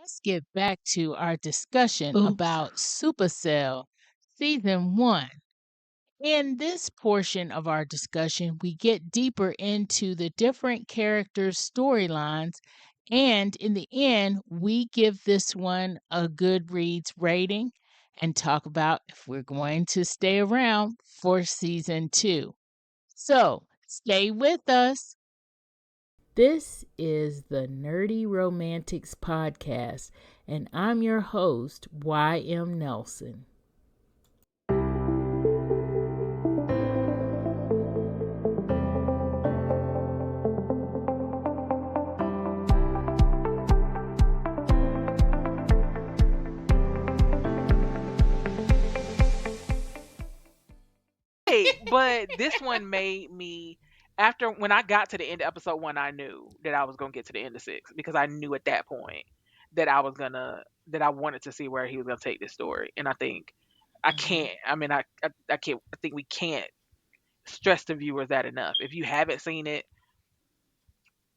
let's get back to our discussion about Supercell Season 1. In this portion of our discussion, we get deeper into the different characters' storylines, and in the end, we give this one a Goodreads rating and talk about if we're going to stay around for Season 2. So, stay with us. This is the Nerdy Romantics Podcast, and I'm your host, Y.M. Nelson. But this one made me, after when I got to the end of episode 1, I knew that I was gonna get to the end of 6 because I knew at that point that I wanted to see where he was gonna take this story. And I think I can't. I mean, I can't. I think we can't stress the viewers that enough. If you haven't seen it,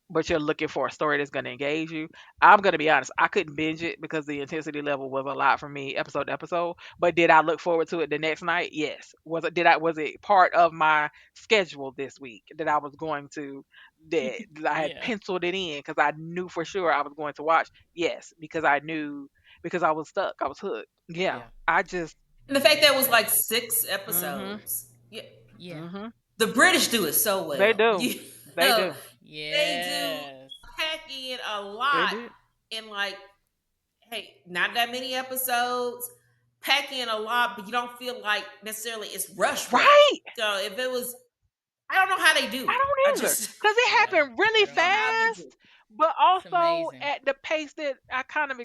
but you're looking for a story that's going to engage you, I'm going to be honest, I couldn't binge it because the intensity level was a lot for me episode to episode. But did I look forward to it the next night? Yes. Was it part of my schedule this week that I was going to, that I had Yeah. penciled it in because I knew for sure I was going to watch? Yes, because I knew, because I was stuck, I was hooked. Yeah. I just And the fact that it was like 6 mhm. episodes. Yeah. Mhm. The British do it so They well. do. They Know, do. they do Yes. pack in a They lot did. in like, hey, not that many episodes, pack in a lot, but you don't feel like necessarily it's rush. Right. So if it was, I don't know how they do I it. I don't either, just because it Yeah. happened I really don't know how they do fast, it. but It's also amazing. at the pace that I kind of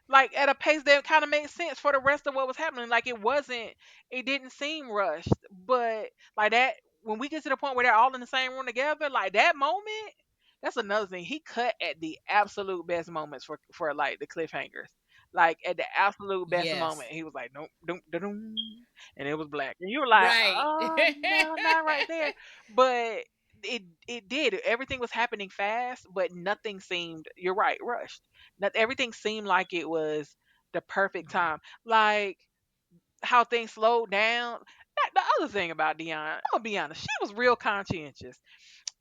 like at a pace that kind of made sense for the rest of what was happening. Like it didn't seem rushed, but like that when we get to the point where they're all in the same room together, like that moment, that's another thing. He cut at the absolute best moments for like the cliffhangers. Like at the absolute best Yes. moment, he was like, "Nope, doom, da, doom," and it was black, and you were like, Right. "Oh no, not right there." But it did. Everything was happening fast, but nothing seemed. You're right, rushed. Not everything seemed like it was the perfect time. Like how things slowed down. The other thing about Dion, I'm gonna be honest, she was real conscientious.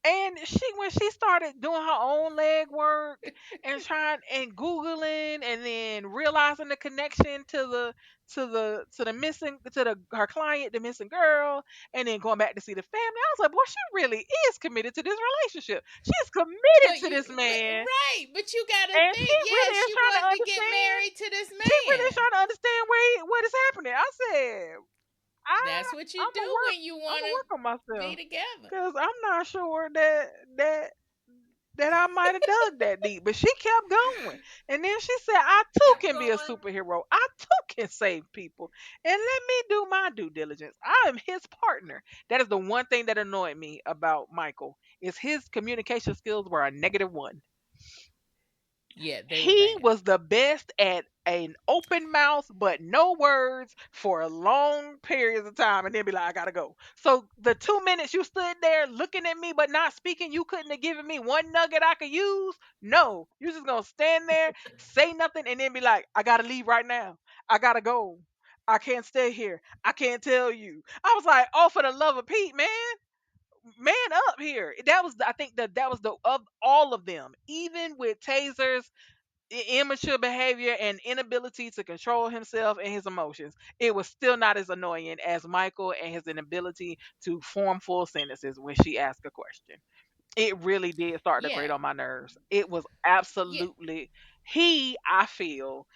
And when she started doing her own leg work and trying and googling and then realizing the connection to the missing to the her client, the missing girl, and then going back to see the family, I was like, boy, she really is committed to this relationship. She's committed to this man, But you gotta and think, yeah, she she really is trying to wanted to get understand. married to this She really is man. trying to understand what is happening. I said, That's what you do when you I'm want gonna work on to be myself together. because I'm not sure that I might have dug that deep. But she kept going. And then she said, I too Kept can be a going. superhero. I too can save people. And let me do my due diligence. I am his partner. That is the one thing that annoyed me about Michael is his communication skills were a -1. Yeah, they were He bad. was the best at an open mouth but no words for long periods of time and then be like, I gotta go. So the 2 minutes you stood there looking at me but not speaking, you couldn't have given me one nugget I could use. No, you just gonna stand there, say nothing, and then be like, I gotta leave right now. I gotta go. I can't stay here. I can't tell you. I was like, oh, for the love of Pete, man up here. I think that was the of all of them, even with Taser's immature behavior and inability to control himself and his emotions, it was still not as annoying as Michael and his inability to form full sentences when she asked a question. It really did start to grate Yeah. on my nerves. It was Yeah. absolutely, I feel,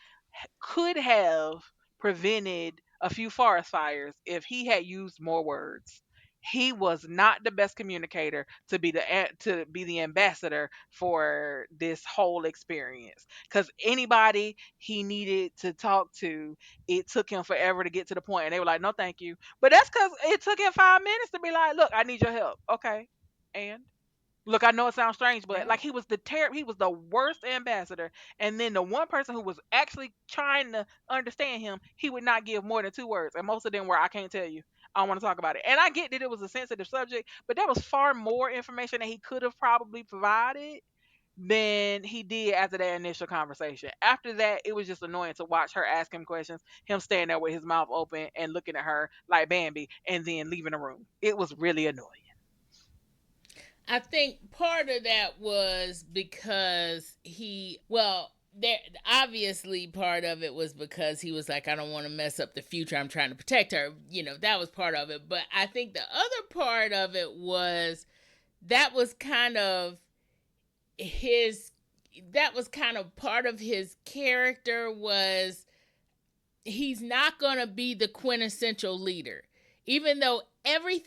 could have prevented a few forest fires if he had used more words. He was not the best communicator to be the ambassador for this whole experience. Because anybody he needed to talk to, it took him forever to get to the point, and they were like, "No, thank you." But that's because it took him 5 minutes to be like, "Look, I need your help." Okay, and look, I know it sounds strange, but like Right. he was the worst ambassador. And then the one person who was actually trying to understand him, he would not give more than 2 words, and most of them were, "I can't tell you. I don't want to talk about it." And I get that it was a sensitive subject, but there was far more information that he could have probably provided. than he did after that initial conversation. After that, it was just annoying to watch her ask him questions, him standing there with his mouth open and looking at her like Bambi, and then leaving the room. It was really annoying. I think part of that was because well, there obviously part of it was because he was like, I don't want to mess up the future. I'm trying to protect her. That was part of it. But I think the other part of it was that was kind of his that was kind of part of his character was he's not going to be the quintessential leader. Even though every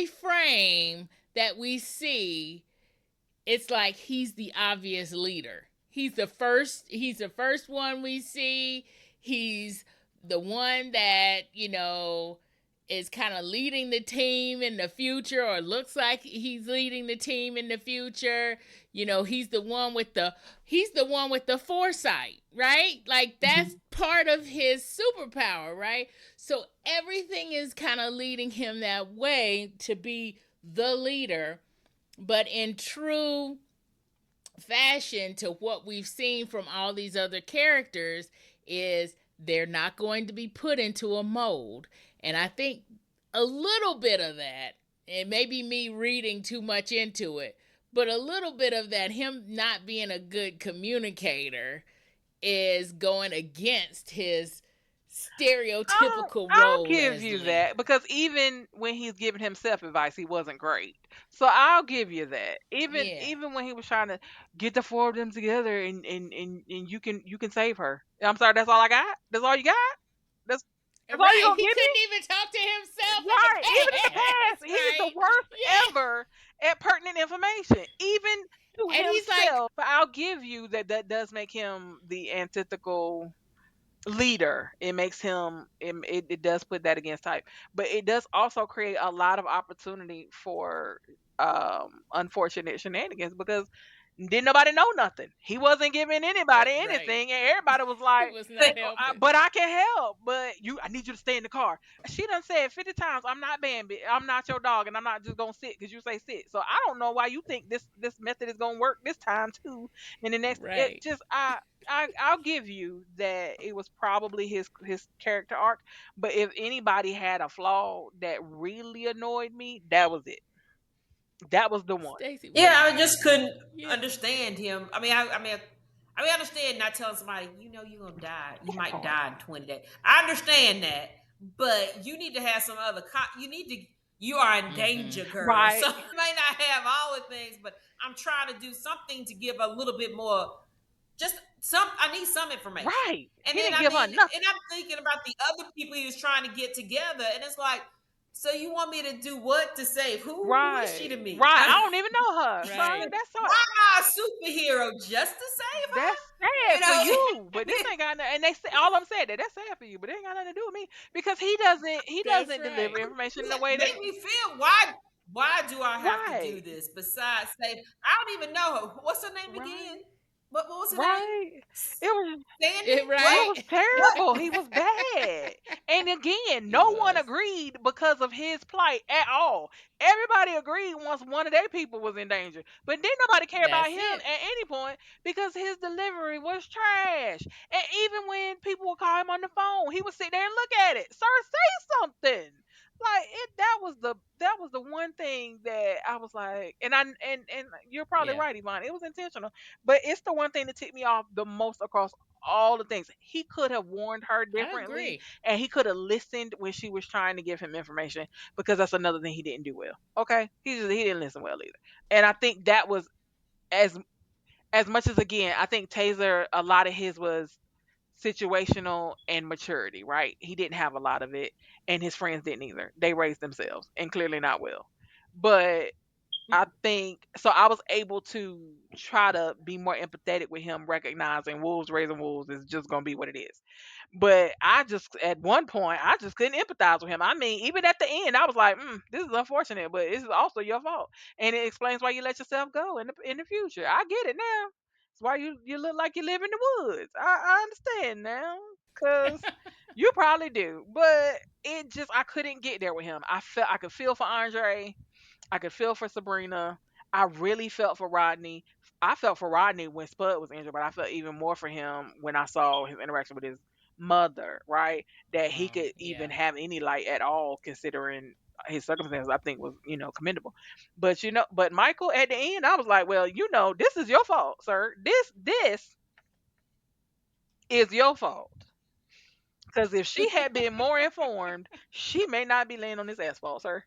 frame that we see, it's like he's the obvious leader. He's the first one we see. He's the one that, is kind of leading the team in the future, or looks like he's leading the team in the future. He's the one with the foresight, right? Like that's part of his superpower, right? So everything is kind of leading him that way to be the leader, but in true fashion to what we've seen from all these other characters is they're not going to be put into a mold. And I think a little bit of that, it may be me reading too much into it, but a little bit of that, him not being a good communicator, is going against his stereotypical I'll role give as you leader. that, because even when he's giving himself advice, he wasn't great. So I'll give you that. Even Yeah. even when he was trying to get the four of them together, and you can save her. I'm sorry, that's all I got. That's all you got. That's that's all you Right. gonna He give me. couldn't even talk to himself in the Right. Even in the past, past. he's the Right. worst Yeah. ever at pertinent information, even to And he's like, himself. But I'll give you that that does make him the antithetical leader. It makes him it does put that against type, but it does also create a lot of opportunity for unfortunate shenanigans, because didn't nobody know nothing. He wasn't giving anybody right. anything, and everybody was He like, was But not helping. but I can help. But I need you to stay in the car. She done said 50 times, I'm not Bambi, I'm not your dog, and I'm not just gonna sit because you say sit. So I don't know why you think this method is gonna work this time too. And the next, it Right. just I'll give you that it was probably his character arc. But if anybody had a flaw that really annoyed me, that was it. That was the one. Stacy, what do yeah, you I just think? couldn't Yeah. understand him. I understand not telling somebody, you're gonna die. You That might part. die in 20 days. I understand that, but you need to have some other. You need to. You are in Mm-hmm. danger, girl. So Right. you may not have all the things, but I'm trying to do something to give a little bit more. Just some. I need some information, Right. and He then didn't give her and nothing. I'm thinking about the other people he was trying to get together, and it's like, so you want me to do what to save who? Who is she Right. to me? Right. I don't even know her. So Right. that's Why all. am I a superhero just to save That's her? sad for you, but this ain't got nothing. And they say all I'm saying that's sad for you, but it ain't got nothing to do with me, because he That's doesn't deliver right. information in a way that Make me feel why do I have to do right, this besides save? I don't even know her. What's her name again? right, What was her name? right. It was Sandy? it What? Right. was What? terrible. He was bad. And again, He no one was. agreed because of his plight at all. Everybody agreed once one of their people was in danger. But didn't nobody care about That's him it. at any point because his delivery was trash. And even when people would call him on the phone, he would sit there and look at it. Sir, say something. Like it that was the one thing that I was like, and you're probably Yeah. right, Yvonne. It was intentional, but it's the one thing that ticked me off the most across all the things. He could have warned her I differently, agree. and he could have listened when she was trying to give him information, because that's another thing he didn't do well. Okay? He didn't listen well either. And I think that was as as much as, again, I think Taser, a lot of his was situational and maturity, right? He didn't have a lot of it, and his friends didn't either. They raised themselves, and clearly not well. But I think so. I was able to try to be more empathetic with him, recognizing wolves raising wolves is just gonna be what it is. But I just, at one point, I just couldn't empathize with him. I mean, even at the end, I was like, "This is unfortunate, but this is also your fault, and it explains why you let yourself go in the future. I get it now. It's why you look like you live in the woods. I understand now, cause you probably do. But it just, I couldn't get there with him. I could feel for Andre. I could feel for Sabrina. I really felt for Rodney. I felt for Rodney when Spud was injured, but I felt even more for him when I saw his interaction with his mother, right? That he could even Yeah. have any light at all considering his circumstances, I think was, commendable. But but Michael at the end, I was like, well, this is your fault, sir. This is your fault. Because if she had been more informed, she may not be laying on this asphalt, sir.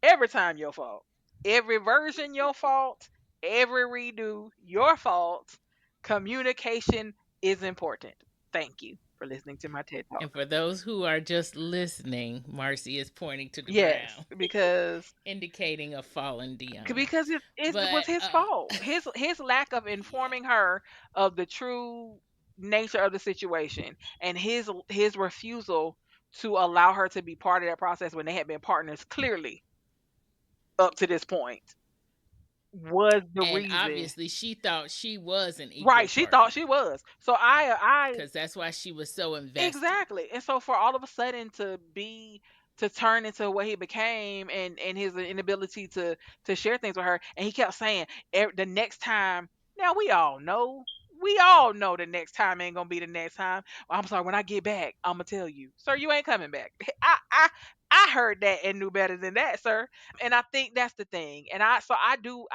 Every time your fault. Every version your fault. Every redo your fault. Communication is important. Thank you for listening to my TED And Talk. for those who are just listening, Marcy is pointing to the Yes, ground, because indicating a fallen Dion. it was But his fault. His lack of yeah, informing her of the true nature of the situation, and his refusal to allow her to be part of that process when they had been partners clearly up to this point was the and reason. obviously she thought she was an equal Right, she thought partner she was. So I because that's why she was so invested. exactly. And so for all of a sudden to turn into what he became, and his inability to share things with her, and he kept saying the next time. Now we all know the next time ain't gonna be the next time. Well, I'm sorry, when I get back, I'm gonna tell you, sir, you ain't coming back. I heard that and knew better than that, sir. And I think that's the thing. And I do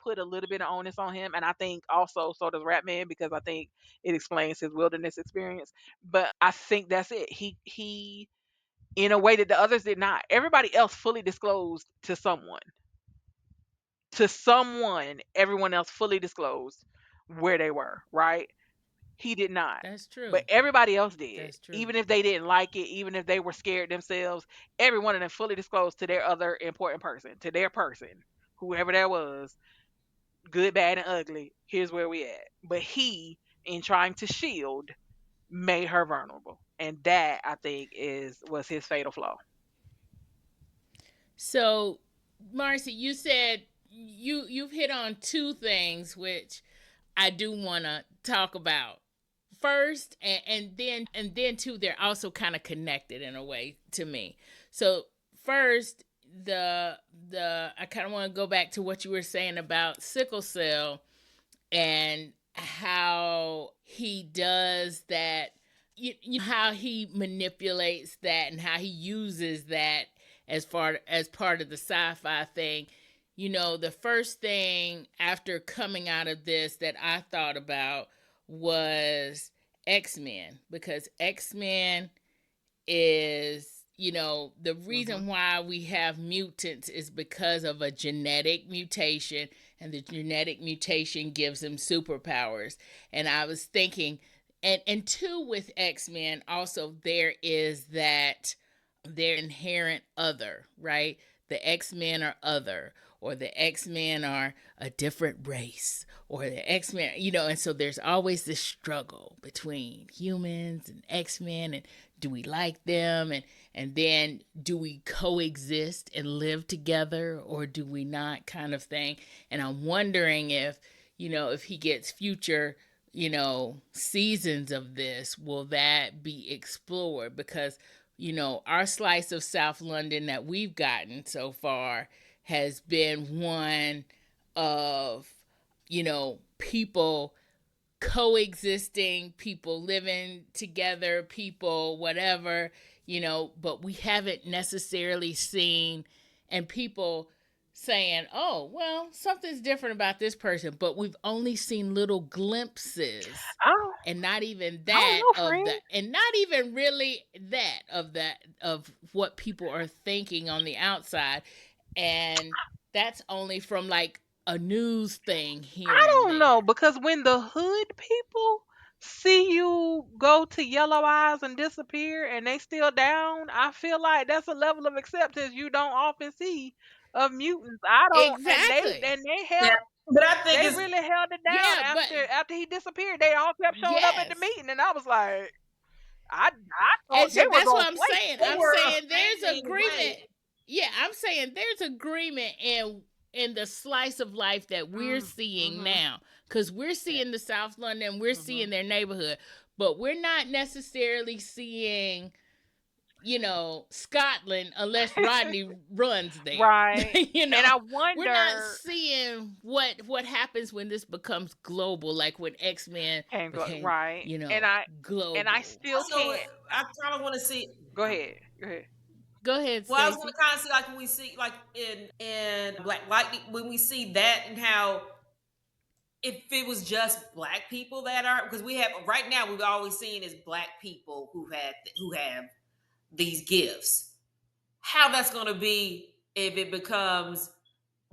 put a little bit of onus on him, and I think also so does Ratman, because I think it explains his wilderness experience. But I think that's it. He in a way that the others did not. Everybody else fully disclosed to someone. To someone, everyone else fully disclosed where they were, right? He did not. That's But true. everybody else did. That's true. Even if they didn't like it, even if they were scared themselves, every one of them fully disclosed to their other important person, to their person, whoever that was, good, bad, and ugly. Here's where we at. But he, in trying to shield, made her vulnerable. And that, I think, was his fatal flaw. So, Marcy, you said you've hit on two things which I do want to talk about first, and then two, they're also kind of connected in a way to me. So first, the I kind of want to go back to what you were saying about sickle cell and how he does that, how he manipulates that and how he uses that as far as part of the sci-fi thing. The first thing after coming out of this that I thought about was X-Men, because X-Men is, the Hmm. reason why we have mutants is because of a genetic mutation, and the genetic mutation gives them superpowers. And I was thinking, and two, with X-Men also, there is that their inherent other, right? The X-Men are other, or the X-Men are a different race, or the X-Men, and so there's always this struggle between humans and X-Men, and do we like them, and then do we coexist and live together, or do we not, kind of thing. And I'm wondering if he gets future seasons of this, will that be explored? Because our slice of South London that we've gotten so far has been one of, people coexisting, people living together, people whatever, but we haven't necessarily seen, and people saying, oh, well, something's different about this person, but we've only seen little glimpses, I don't, and not even I don't that know, of friend. that, and not even really that of what people are thinking on the outside. And that's only from like a news thing here I and don't know, there. because when the hood people see you go to Yellow Eyes and disappear and they still down, I feel like that's a level of acceptance you don't often see of mutants. I don't, and they Exactly. and they Yeah, held but I think they it's really held it down Yeah, but after he disappeared. They all kept showing up at the yes. meeting, and I was like, I thought And so they were that's gonna what I'm play. saying. they I'm were a saying there's family agreement. away. Yeah, I'm saying there's agreement in the slice of life that we're seeing Mm-hmm. now, because we're Yeah. seeing the South London, we're Mm-hmm. seeing their neighborhood, but we're not necessarily seeing Scotland unless Rodney runs there. Right. And I We're not wonder seeing what happens when this becomes global, like when X-Men and go became, right. And I global. still Also, can't I kind of want to see. go ahead. Go ahead. Go ahead, Well, I was going Stacy. to kind of see like when we see like in Black Lightning when we see that and how if it was just black people that are because we have right now we've always seen is black people who have these gifts. How that's going to be if it becomes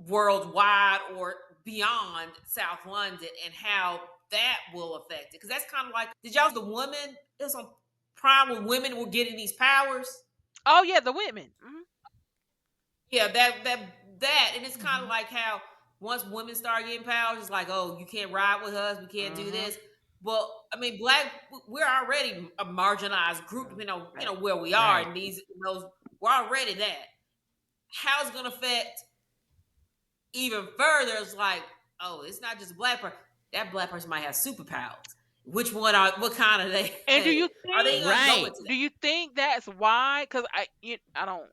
worldwide or beyond South London and how that will affect it. Because that's kind of like, did y'all the women? There's some prime when women were getting these powers. Oh yeah, the women. Yeah, that, and it's kind of Mhm. like how once women start getting powers, it's like, oh, you can't ride with us, we can't do Mm-hmm. this. Well, I mean, we're already a marginalized group, where we are, Right. and those we're already that. How it's gonna affect even further is like, oh, it's not just a black person. That black person might have superpowers. What kind of they? And do you Are they think gonna go Right. into do that? you think that's why? Because I don't.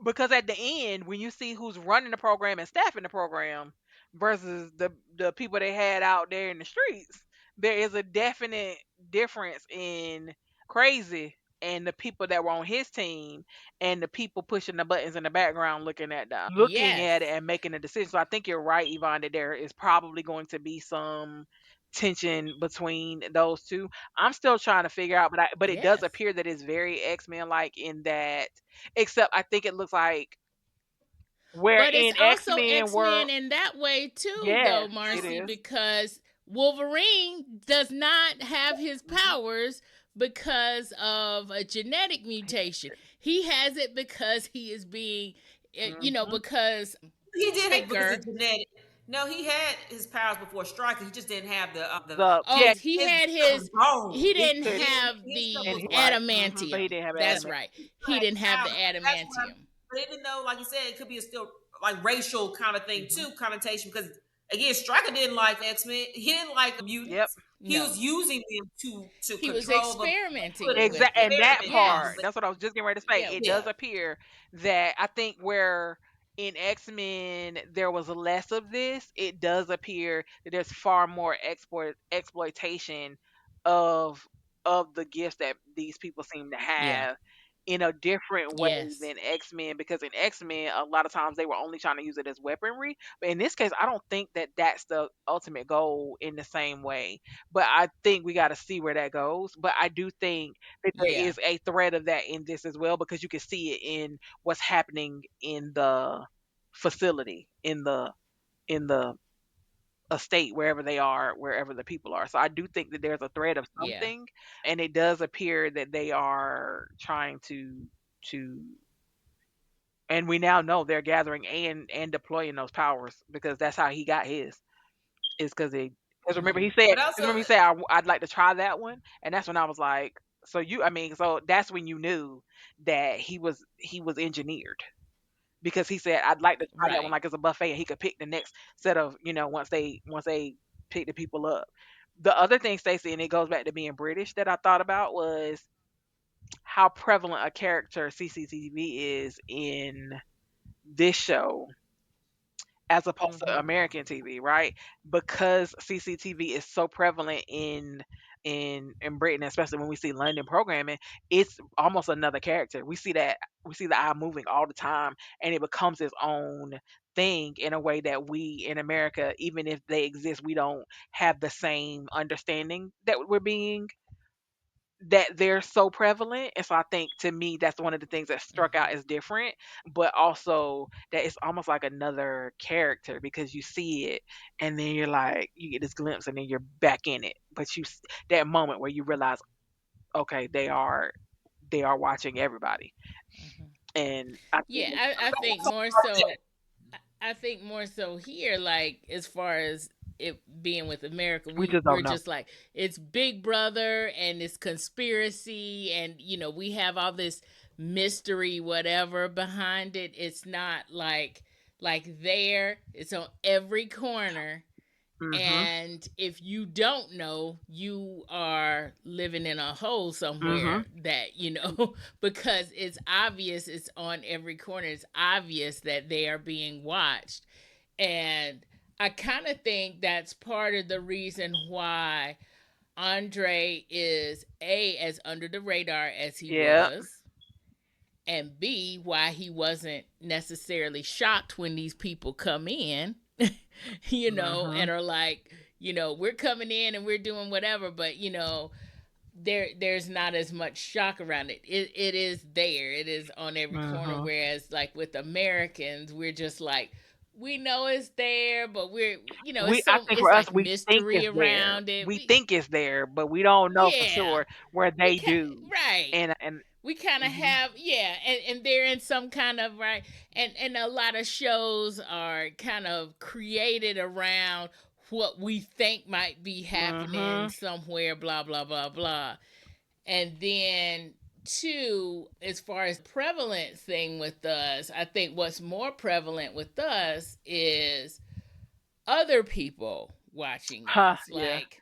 Because at the end, when you see who's running the program and staffing the program versus the people they had out there in the streets, there is a definite difference in crazy and the people that were on his team and the people pushing the buttons in the background looking at it Yes. and making a decision. So I think you're right, Yvonne, that there is probably going to be some tension between those two. I'm still trying to figure out, but it does Yes. appear that it's very X-Men like in that, except I think it looks like where But it's in also X-Men X-Men world, in that way too, yes, though, it Marcy, is. because Wolverine does not have his Mhm. powers because of a genetic mutation. He has it because he is being, Mhm. because He did it because Stryker. of genetic. No, he had his powers before Stryker. He just didn't have the The Oh, yeah, he his had stuff was his. gone. He he didn't could have His stuff the and was he gone. right, but he adamantium. didn't have That's adamant. right. He Right. didn't have the Now, that's what adamantium. but even though, like you said, it could be a still like racial kind of thing Mhm. too, connotation. Because again, Stryker didn't like X-Men. He didn't like the Yep. mutants. He was No, using them to he was control them, put experimenting them in with Exactly, and them. that experiments. part, Yes. But that's what I was just getting ready to say. Yeah. It does yeah, appear that I think where in X-Men there was less of this, it does appear that there's far more exploitation of the gifts that these people seem to Yeah. have in a different way Yes. than X-Men, because in X-Men a lot of times they were only trying to use it as weaponry, but in this case I don't think that that's the ultimate goal in the same way. But I think we got to see where that goes. But I do think that there Yeah. is a thread of that in this as well, because you can see it in what's happening in the facility, in the estate, wherever they are, wherever the people are. So I do think that there's a thread of Yeah. something, and it does appear that they are trying to and we now know they're gathering and deploying those powers, because that's how he got his. Is because remember he Mhm. said, but also I'd like to try that one, and that's when I was like, so so that's when you knew that he was engineered, because he said I'd like to try that one Right. like it's a buffet, and he could pick the next set of, once they pick the people up. The other thing, Stacey, and it goes back to being British, that I thought about was how prevalent a character CCTV is in this show as opposed to mhm. American TV, right? Because CCTV is so prevalent in Britain, especially when we see London programming, it's almost another character. We see the eye moving all the time, and it becomes its own thing in a way that we in America, even if they exist, we don't have the same understanding that they're so prevalent. And so I think, to me, that's one of the things that struck out Mhm. as different, but also that it's almost like another character, because you see it and then you're like, you get this glimpse and then you're back in it. But that moment where you realize, okay, they are watching everybody. Mhm. And I think Yeah, I think more so. I think more so here, like as far as it being with America, we just we're don't know. just like it's Big Brother and it's conspiracy, and we have all this mystery, whatever behind it. It's not like there. It's on every corner, Mm-hmm. And if you don't know, you are living in a hole Mm-hmm. somewhere that, because it's obvious, it's on every corner. It's obvious that they are being watched. And I kind of think that's part of the reason why Andre is A, as under the radar as he Yeah. was, and B, why he wasn't necessarily shocked when these people come in, Mm-hmm. and are like, we're coming in and we're doing whatever, but there's not as much shock around it. It is there. It is on every corner. Mm-hmm. Whereas like with Americans, we're just like, we know it's there, but I think for it's us, like we think mystery it's there. around it. We think it's there, but we don't know for Yeah, sure where we they can do. right. And We kind of mhm. have, yeah, and they're in some kind of right, and a lot of shows are kind of created around what we think might be happening Mhm. somewhere, blah blah blah blah. And then two, as far as prevalent thing with us, I think what's more prevalent with us is other people watching Huh, us, yeah. like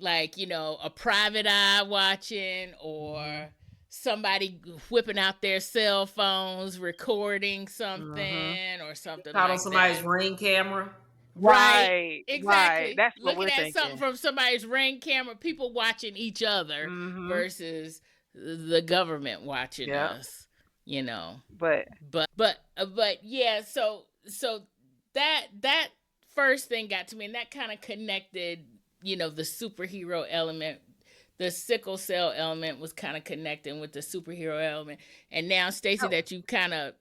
a private eye watching, Mhm. or somebody whipping out their cell phones recording Mhm. something or something Caught on like somebody's that. ring camera. Right, Right, right. exactly, That's what looking we're at something thinking. from somebody's ring camera, people watching each other Mhm. versus the government watching Yeah. us, you know But but yeah, so that first thing got to me, and that kind of connected, the superhero element. The sickle cell element was kind of connecting with the superhero element. And now, Stacy, Oh, that you kind of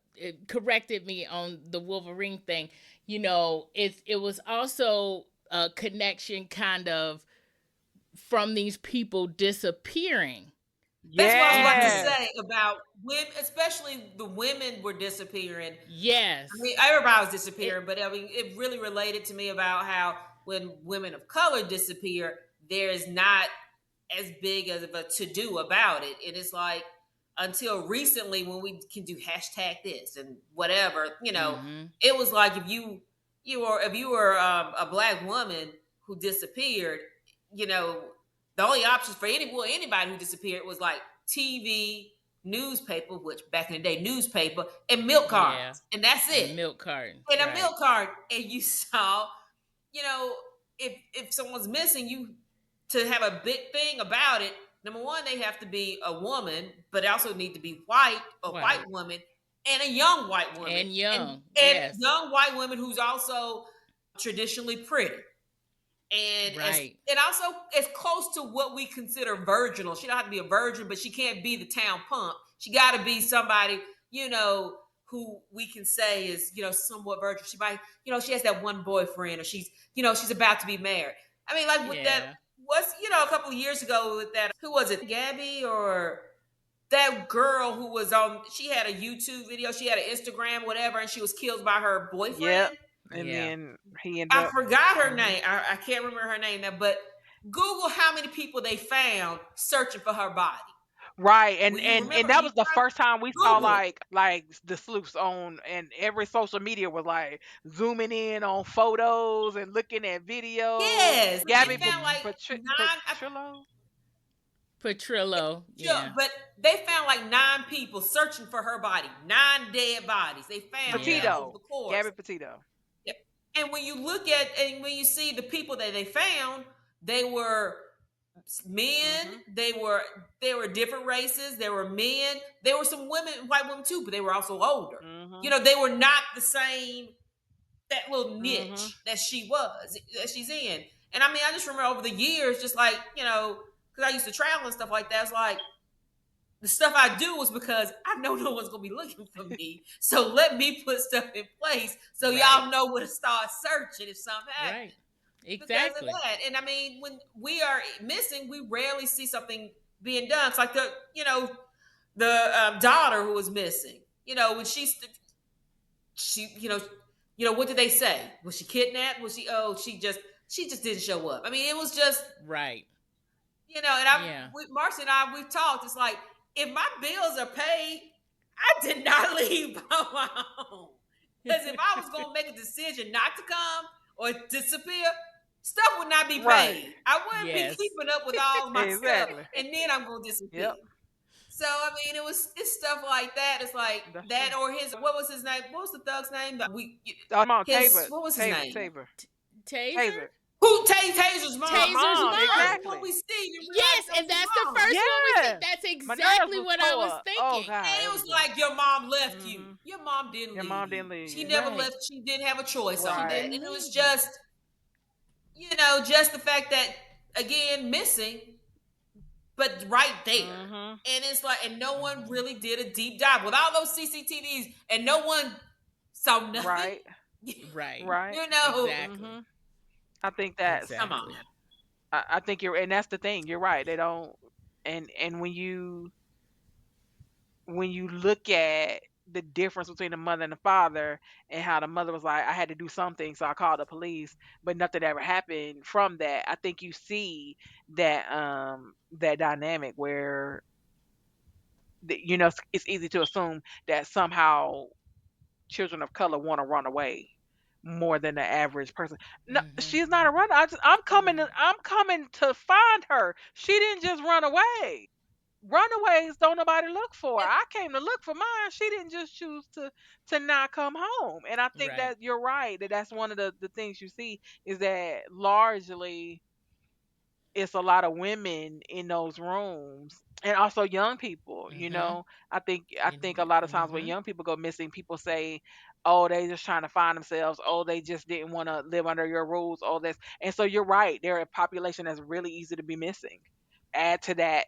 corrected me on the Wolverine thing, it was also a connection kind of from these people disappearing. that's what I was about to yes. say about women, especially the women were disappearing. I Yes. mean, everybody was It disappearing, but I mean, it really related to me about how when women of color disappear, there's not as big of a to do about it. And it's like until recently, when we can do hashtag this and whatever, mhm. it was like if you were a black woman who disappeared, you know, the only options for anybody who disappeared was like TV, newspaper, which back in the day, newspaper, and milk Yeah. cartons, and that's And it. milk carton. And a Right. milk carton, and you saw, you know, if someone's missing, you to have a big thing about it. Number one, they have to be a woman, but they also need to be white, a white White. woman, and a young white woman, And and young. and Yes. young white woman who's also traditionally pretty and Right. also as close to what we consider virginal. She don't have to be a virgin, but she can't be the town pump. She got to be somebody, who we can say is, somewhat virgin. She might, she has that one boyfriend, or she's about to be married. I mean, like with that Yeah. was, a couple of years ago with that. Who was it? Gabby or that girl who was on? She had a YouTube video. She had an Instagram, whatever, and she was killed by her Yep. boyfriend. And Yeah. then he ended I up forgot her mhm. name. I can't remember her name now, but Google how many people they found searching for her body. Right, Will you and remember? that You was the try first time we saw Google it. like the sleuths on, and every social media was like zooming in on photos and looking at videos. Yes, but they Gabby found like nine. Petrillo, Petrillo. Sure, Yeah. but they found like nine people searching for her body. Nine dead bodies. They found that Yeah. over the Petito, course. Gabby Petito. Yeah. And when you look at and when you see the people that they found, they were men. Mhm. They were different races. There were men. There were some women, white women too, but they were also older. Mhm. They were not the same that little Mhm. niche that she's in. And I mean, I just remember over the years, just like because I used to travel and stuff like that. It's like the stuff I do was because I know no one's gonna be looking for me. So let me put stuff in place so Right. y'all know where to start searching if something happens Right. because of Exactly. that. And I mean, when we are missing, we rarely see something being done. It's like the daughter who was missing. When she, what did they say? Was she kidnapped? Was she? Oh, she just didn't show up. I mean, it was just Right. and Yeah. Marcy and I, we've talked. It's like if my bills are paid, I did not leave my home because if I was going to make a decision not to come or disappear, stuff would not be Right. paid. I wouldn't be keeping up with all of my stuff, Exactly. and then I'm gonna disappear. Yep. So I mean, it's stuff like that. It's like That's true. that, or his what was his name? What was the thug's name? Come on, His Taver. what was his Taver. name? Taver. Taser? Taser. Who Taser's mom? Taser's Mom. First mom. one Exactly. we see, you realize Yes, that's and his that's the mom. first one we see. Yes. That's My nerves exactly was what I was tore. Oh thinking. God, And it it was was like your mom left you. mm-hmm. Your mom didn't Your leave mom you. didn't leave She you. never Right. left. She didn't have a choice She on that. Right. didn't And it was leave you. just, just the fact that again missing, but right there. Mm-hmm. And it's like, and no one Mhm. really did a deep dive with all those CCTVs, and no one saw nothing. Right. Right. Right. Exactly. Mm-hmm. I think that's Come on. Exactly. I think you're and that's the thing. You're right. They don't and when you look at the difference between the mother and the father and how the mother was like, I had to do something, so I called the police, but nothing ever happened from that. I think you see that dynamic where it's easy to assume that somehow children of color want to run away more than the average person. No, Mhm. she's not a runner. I'm coming. Right. I'm coming to find her. She didn't just run away. Runaways don't nobody look for. And, I came to look for mine. She didn't just choose to not come home. And I think Right. that you're right. That's one of the things you see is that largely it's a lot of women in those rooms and also young people. Mhm. I think a lot of times when Mhm. young people go missing, people say, oh, they just trying to find themselves, oh, they just didn't want to live under your rules, all this. And so you're right, they're a population that's really easy to be missing. Add to that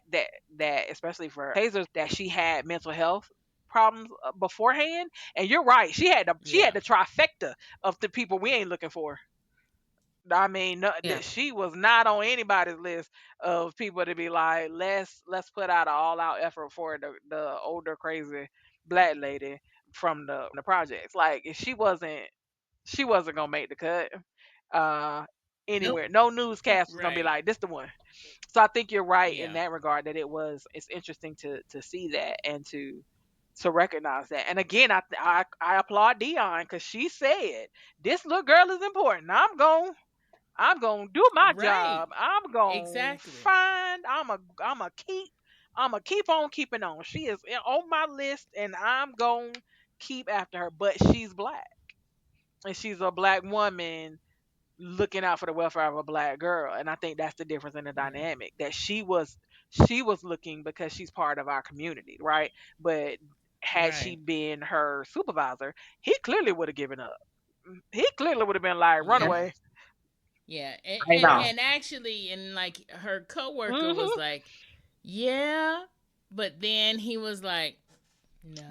especially for Taser's that she had mental health problems beforehand. And you're right, she had Yeah. the trifecta of the people we ain't looking for. I mean, no, yeah. that she was not on anybody's list of people to be like, let's put out an all out effort for the older crazy black lady from the projects. Like if she wasn't gonna make the cut. Uh, Nope. anywhere, no newscast was gonna be Right. like this the one. So I think you're right in Yeah. that regard that it's interesting to see that and to recognize that. And again, I applaud Dion because she said this little girl is important. I'm gonna do my Right. job. I'm gonna Exactly. find. I'm gonna keep on keeping on. She is on my list, and I'm gonna keep after her. But she's black, and she's a black woman looking out for the welfare of a black girl. And I think that's the difference in the Yeah. dynamic. That she was looking because she's part of our community, right? But had she Right. been her supervisor, he clearly would have given up. He clearly would have been like, run Yeah, Yeah. away. Yeah. And I and, know. and actually, and like her coworker was Hmm. like, "Yeah," but then he was like,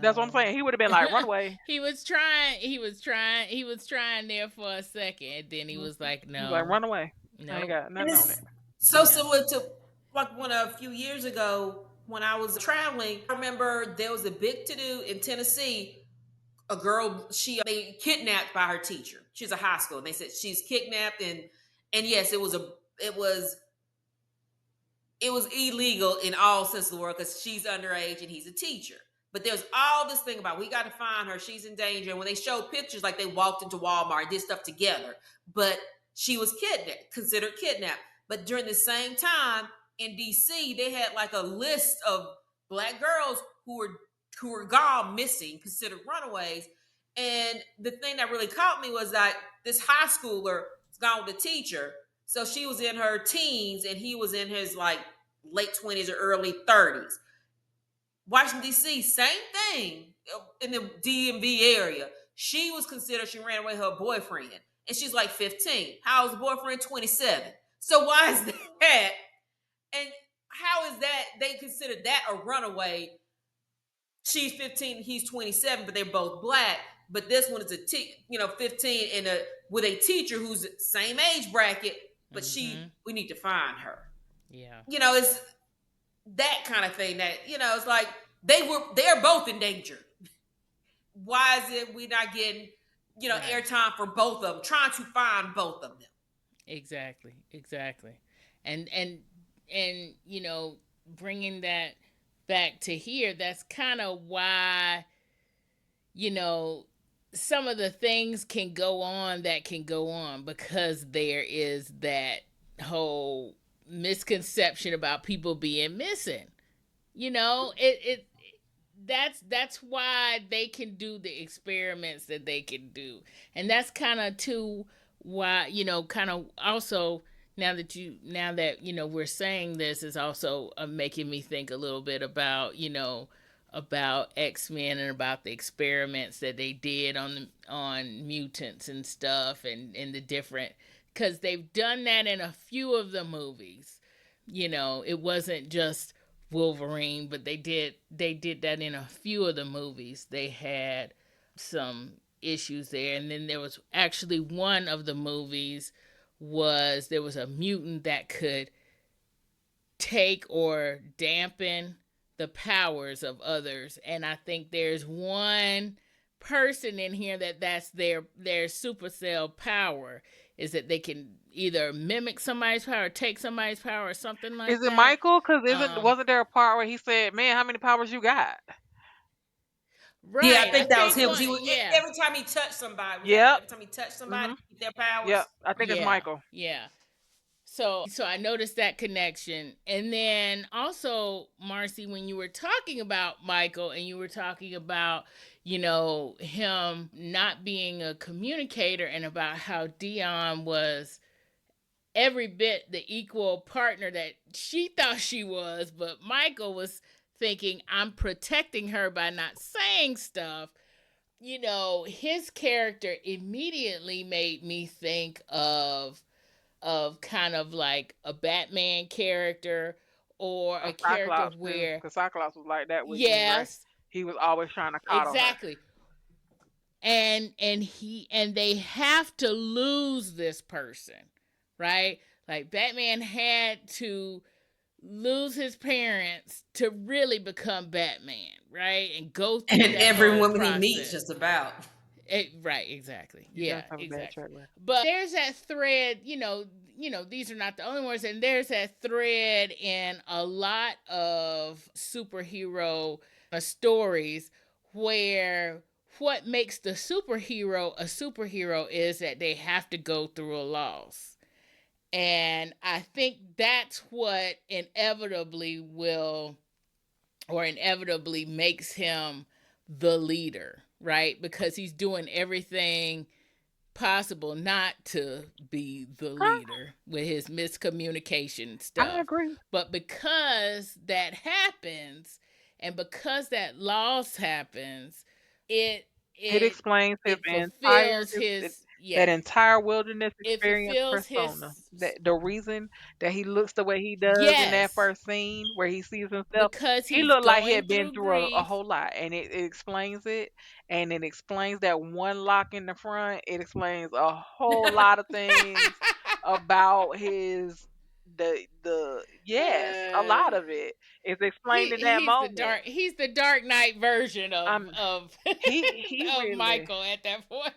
That's what I'm "No." saying. He would have been like, run away. He was trying. He was trying there for a second. And then he Mhm. was like, He's like, "No, run away. I ain't nope." got And nothing on it. it's so Yeah. similar to like when a few years ago when I was traveling, I remember there was a big to do in Tennessee. A girl, they kidnapped by her teacher. She's a high school. And they said she's kidnapped, and yes, it was illegal in all sense of the word because she's underage and he's a teacher. But there's all this thing about we got to find her. She's in danger. And when they showed pictures, like they walked into Walmart and did stuff together, but she was kidnapped, considered kidnapped. But during the same time in D.C., they had like a list of black girls who were gone, missing, considered runaways. And the thing that really caught me was that this high schooler was gone with a teacher, so she was in her teens and he was in his like late 20s or early 30s. Washington, D.C., same thing in the DMV area. She was considered, she ran away with her boyfriend. And she's like 15. How is the boyfriend? 27. So why is that? And how is that they consider that a runaway? She's 15, he's 27, but they're both black. But this one is 15 and with a teacher who's same age bracket, but Mhm. we need to find her. Yeah. It's that kind of thing that, it's like they're both in danger. Why is it we not getting, Right. airtime for both of them, trying to find both of them? Exactly. Exactly. And bringing that back to here, that's kind of why you know some of the things can go on that can go on because there is that whole misconception about people being missing. You know, that's why they can do the experiments that they can do. And that's kind of too why, kind of also now that we're saying this is also making me think a little bit about, about X-Men and about the experiments that they did on mutants and stuff, and the different, cuz they've done that in a few of the movies. It wasn't just Wolverine, but they did that in a few of the movies. They had some issues there, and then there was actually one of the movies was there was a mutant that could take or dampen the powers of others, and I think there's one person in here that's their supercell power is that they can either mimic somebody's power, take somebody's power, or something Is like it that. Michael? Because Um, wasn't there a part where he said, "Man, how many powers you got?" Yeah, I right. I think that was think him. 'Cause one. he was Yeah. every time he touched somebody. Was that Yep. every time he touched somebody, Mhm. their Yep. powers? I think it's Yeah. Michael. Yeah. So I noticed that connection. And then also, Marcy, when you were talking about Michael and you were talking about, him not being a communicator and about how Dion was every bit the equal partner that she thought she was, but Michael was thinking, I'm protecting her by not saying stuff. His character immediately made me think of kind of like a Batman character or A a character Cyclops too, where, because Cyclops was like that with Jean Grey. yes, He was always trying to coddle her. exactly. And they have to lose this person, right? Like Batman had to lose his parents to really become Batman, right? And go through And that every whole woman he meets, process. just about. Right, exactly. He does Yeah, have a bad exactly. track record. But there's that thread, these are not the only ones, and there's that thread in a lot of superhero stories where what makes the superhero a superhero is that they have to go through a loss. And I think that's what inevitably makes him the leader, right? Because he's doing everything possible not to be the leader with his miscommunication I stuff. agree. But because that happens and because that loss happens, it It it explains his it entire fulfills his, that yeah, entire wilderness it experience fulfills persona. his, That the reason that he looks the way he does in that yes, first scene where he sees himself, because he he's looked like he going had been through through a grief. whole lot, and it explains it, and it explains that one lock in the front. It explains a whole lot of things about his the yes, a lot of it is explained in that moment. He's the Dark Knight version of Um, of he of really, Michael at that point.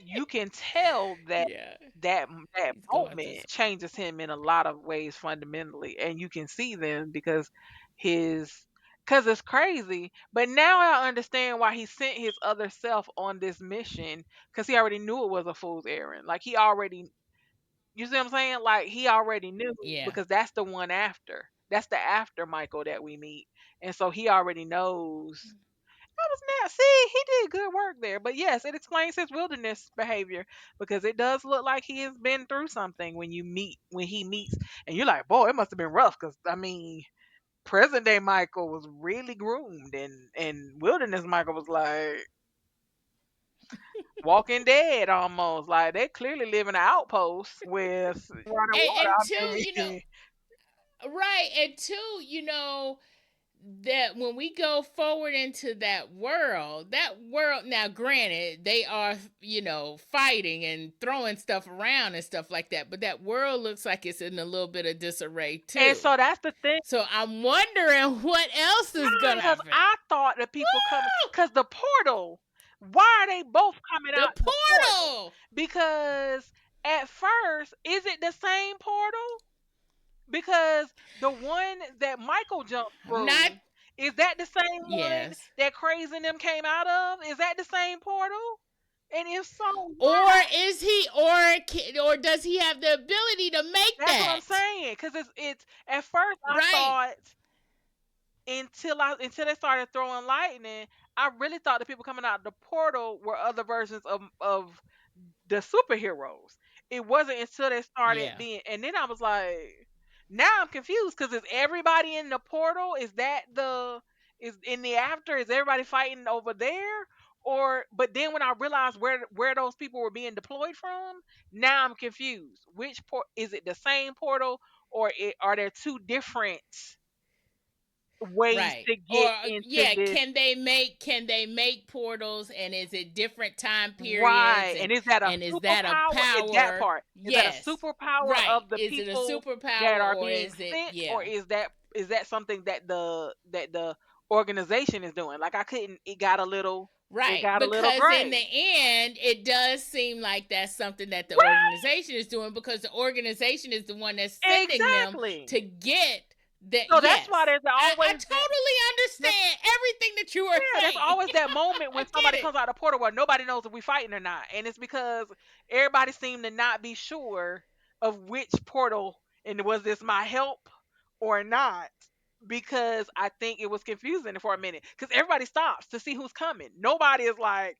you can tell that Yeah, that he's going through. moment changes him in a lot of ways fundamentally, and you can see them because his because it's crazy. But now I understand why he sent his other self on this mission, because he already knew it was a fool's errand. Like he already, you see what I'm saying? Like he already knew, Yeah, because that's the one after. That's the after Michael that we meet, and so he already knows. I was not. See, he did good work there. But yes, it explains his wilderness behavior, because it does look like he has been through something when he meets, and you're like, boy, it must have been rough. Because I mean, present day Michael was really groomed, and wilderness Michael was like Walking Dead almost. Like they clearly live in an outpost with running water. and I two, mean, right, and two, that when we go forward into that world now, granted, they are, fighting and throwing stuff around and stuff like that, but that world looks like it's in a little bit of disarray and too. so that's the thing. So I'm wondering what else is gonna Because happen. I thought that people coming, because the portal, why are they both coming The out the portal? portal, Because at first, is it the same portal? Because the one that Michael jumped I'm not. through, is that the same one Yes, that Crazy and them came out of? Is that the same portal? And if so, Or why? is he, or does he have the ability to make That's what I'm that? saying. Because it's at first I Right. thought until they started throwing lightning, I really thought the people coming out the portal were other versions of the superheroes. It wasn't until they started Yeah. being, and then I was like, now I'm confused because is everybody in the portal? Is that the is in the after? Is everybody fighting over there? Or but then when I realized where those people were being deployed from, now I'm confused. Which port is it? The same portal, or are there two different ways Right. to Or get into yeah, this? can they make portals, and is it different time periods, Right. And is that a and is that a superpower? Is that power? part? Is that a Yes. superpower Right. of the Is it a people that superpower, are or being is it, sent, or yeah. is that something that the organization is doing? Like I couldn't. It Right, got a little because in the gray. end, it does seem like that's something that the Right. organization is doing, because the organization is the one that's sending them Exactly. to get that. So that's why Yes, there's I always totally that understand everything that you are yeah, there's saying. always that moment I when get somebody it. comes out of the portal where nobody knows if we fighting or not. And it's because everybody seemed to not be sure of which portal and was this my help or not. Because I think it was confusing for a minute. Because everybody stops to see who's coming. Nobody is like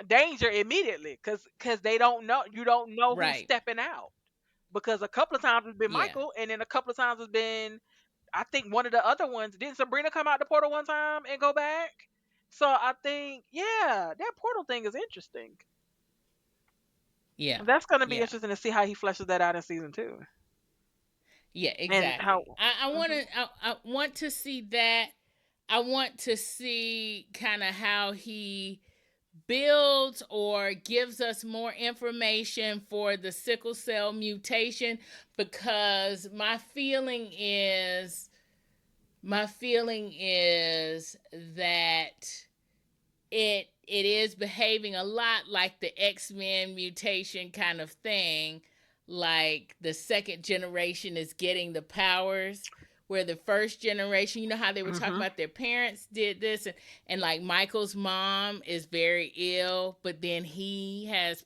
danger immediately. Because they don't know you don't know who's Right. stepping out. Because a couple of times it's been Yeah. Michael, and then a couple of times it's been I think one of the other ones. Didn't Sabrina come out the portal one time and go back? So I think, yeah, that portal thing is interesting. Yeah. That's going to be Yeah. interesting to see how he fleshes that out in season two, Yeah. and how. Exactly. I want Mhm. to. I want to see that. I want to see kind of how he builds or gives us more information for the sickle cell mutation, because my feeling is that it is behaving a lot like the X-Men mutation kind of thing. Like the second generation is getting the powers, where the first generation, you know how they were talking Mhm. about their parents did this, and like Michael's mom is very ill, but then he has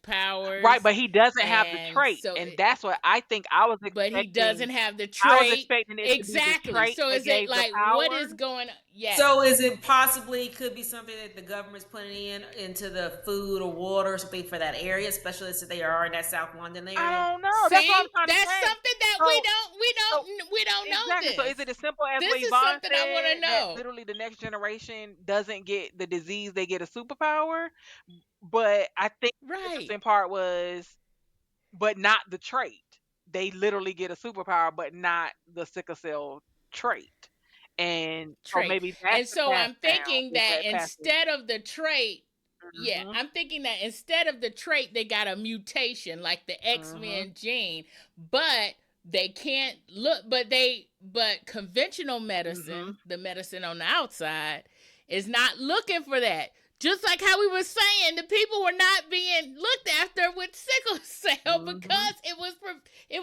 Right, powers, but he doesn't have the and trait, so and that's what I think I was but he expecting. doesn't have the I was trait. expecting it to be the Exactly. trait So that is it gave the like, what is powers. going on? So Yes. is it possibly could be something that the government's putting into the food or water or something for that area, especially since they are in that South London I area? don't know. That's what See, I'm trying to that's say. something that we So, don't we so don't we don't know exactly. So is this. it as simple as what This is Yvonne something I want to said that know. literally the next generation doesn't get the disease, they get a superpower? But I think the Right. interesting part was, but not the trait. They literally get a superpower, but not the sickle cell trait. And so Trait. maybe that's And the so pass I'm down. thinking Is that that passage? instead of the trait, yeah, Mhm. I'm thinking that instead of the trait, they got a mutation like the Mhm. X-Men gene, but they can't look, but conventional medicine, Mhm. the medicine on the outside, is not looking for that. Just like how we were saying, the people were not being looked after with sickle cell Mhm. because it